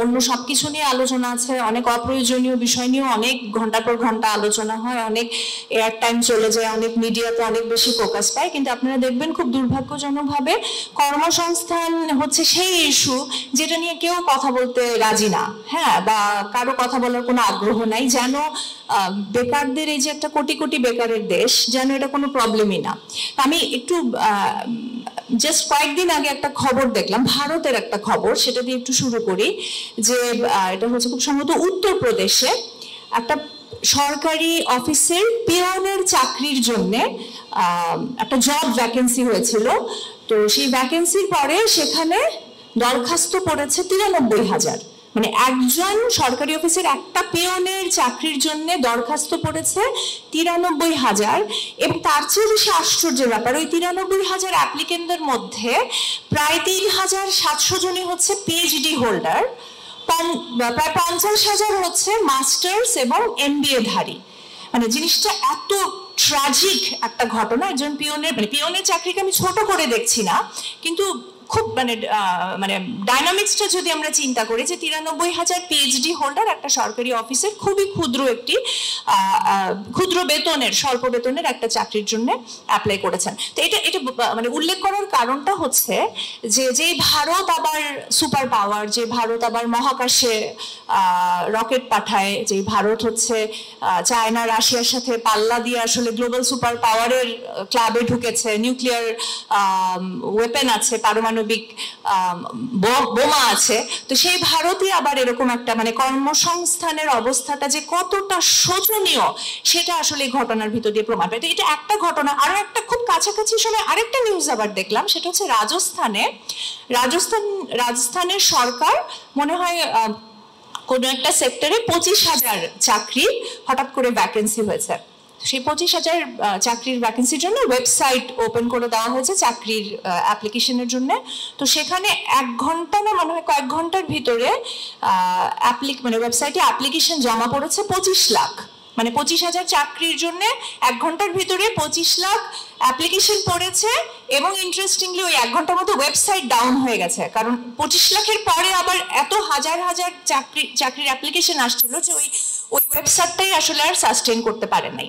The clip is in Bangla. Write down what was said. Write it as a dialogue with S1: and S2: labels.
S1: অন্য সবকিছু নিয়ে আলোচনা আছে, অনেক অপ্রয়োজনীয় বিষয় নিয়ে অনেক ঘন্টার পর ঘন্টা আলোচনা হয়, অনেক এয়ার টাইম চলে যায়, অনেক মিডিয়াতে অনেক বেশি ফোকাস পায়, কিন্তু আপনারা দেখবেন খুব দুর্ভাগ্যজনকভাবে কর্মসংস্থান হচ্ছে সেই ইস্যু যেটা নিয়ে কেউ কথা বলতে রাজি না, হ্যাঁ, বা কারো কথা বলার কোনো আগ্রহ নাই, যেন বেকারদের এই যে একটা কোটি কোটি বেকারের দেশ, যেন এটা কোনো প্রবলেমই না। আমি একটু জাস্ট কয়েকদিন আগে একটা খবর দেখলাম, ভারতের একটা খবর, সেটা দিয়ে একটু শুরু করি। যে এটা হচ্ছে খুব সম্ভবত উত্তরপ্রদেশে একটা সরকারি অফিসের পিয়নের চাকরির জন্য একটা জব ভ্যাকেন্সি হয়েছিল। তো সেই ভ্যাকেন্সির পরে সেখানে দরখাস্ত পড়েছে 93,000। মানে একজন সরকারি অফিসের একটা পিয়নের চাকরির জন্য দরখাস্ত পড়েছে 93,000। এবং তার চেয়ে বেশি আশ্চর্যের ব্যাপার, ওই 93,000 অ্যাপ্লিকেন্টদের মধ্যে প্রায় 3,700 জনই হচ্ছে পিএইচডি হোল্ডার, প্রায় 50,000 হচ্ছে মাস্টার্স এবং এমবিএ ধারী। মানে জিনিসটা এত ট্র্যাজিক একটা ঘটনা। একজন পিয়নের চাকরিকে আমি ছোট করে দেখছি না, কিন্তু খুব মানে ডাইনামিক্সটা যদি আমরা চিন্তা করি যে 93,000 পিএইচডি হোল্ডার একটা সরকারি অফিসের খুবই ক্ষুদ্র বেতনের, স্বল্প বেতনের একটা চাকরির জন্য অ্যাপ্লাই করেছেন। তো এটা মানে উল্লেখ করার কারণটা হচ্ছে যে যেই ভারত আবার সুপার পাওয়ার, যে ভারত আবার মহাকাশে রকেট পাঠায়, যে ভারত হচ্ছে চায়না রাশিয়ার সাথে পাল্লা দিয়ে আসলে গ্লোবাল সুপার পাওয়ারের ক্লাবে ঢুকেছে, নিউক্লিয়ার ওয়েপেন আছে, পারমাণবিক বোমা আছে, তো সেই ভারতই আবার এরকম একটা মানে কর্মসংস্থানের অবস্থাটা যে কতটা শোচনীয় সেটা আসলে এই ঘটনার ভিতর দিয়ে প্রমাণ পায়। তো এটা একটা ঘটনা। আরো একটা খুব কাছাকাছি সময় আরেকটা নিউজ আবার দেখলাম, সেটা হচ্ছে রাজস্থানের সরকার মনে হয় কোন একটা সেক্টরে 25,000 চাকরি হঠাৎ করে ভ্যাকেন্সি হয়েছে। সেই 25,000 চাকরির ভ্যাকেন্সির জন্য ওয়েবসাইট ওপেন করে দেওয়া হয়েছে চাকরির অ্যাপ্লিকেশনের জন্য। তো সেখানে 1 ঘন্টা না মনে হয় কয়েক ঘন্টার ভিতরে মানে ওয়েবসাইটে অ্যাপ্লিকেশন জমা পড়েছে 25 লাখ। মানে 25,000 চাকরির জন্য 1 ঘন্টার ভিতরে 25 লাখ অ্যাপ্লিকেশন পড়েছে। এবং ইন্টারেস্টিংলি ওই 1 ঘন্টার মধ্যে ওয়েবসাইট ডাউন হয়ে গেছে, কারণ 25 লাখের পরে আবার এত হাজার হাজার চাকরির অ্যাপ্লিকেশন আসছিল যে ওই ওয়েবসাইটটাই আসলে আর সাস্টেইন করতে পারে নাই।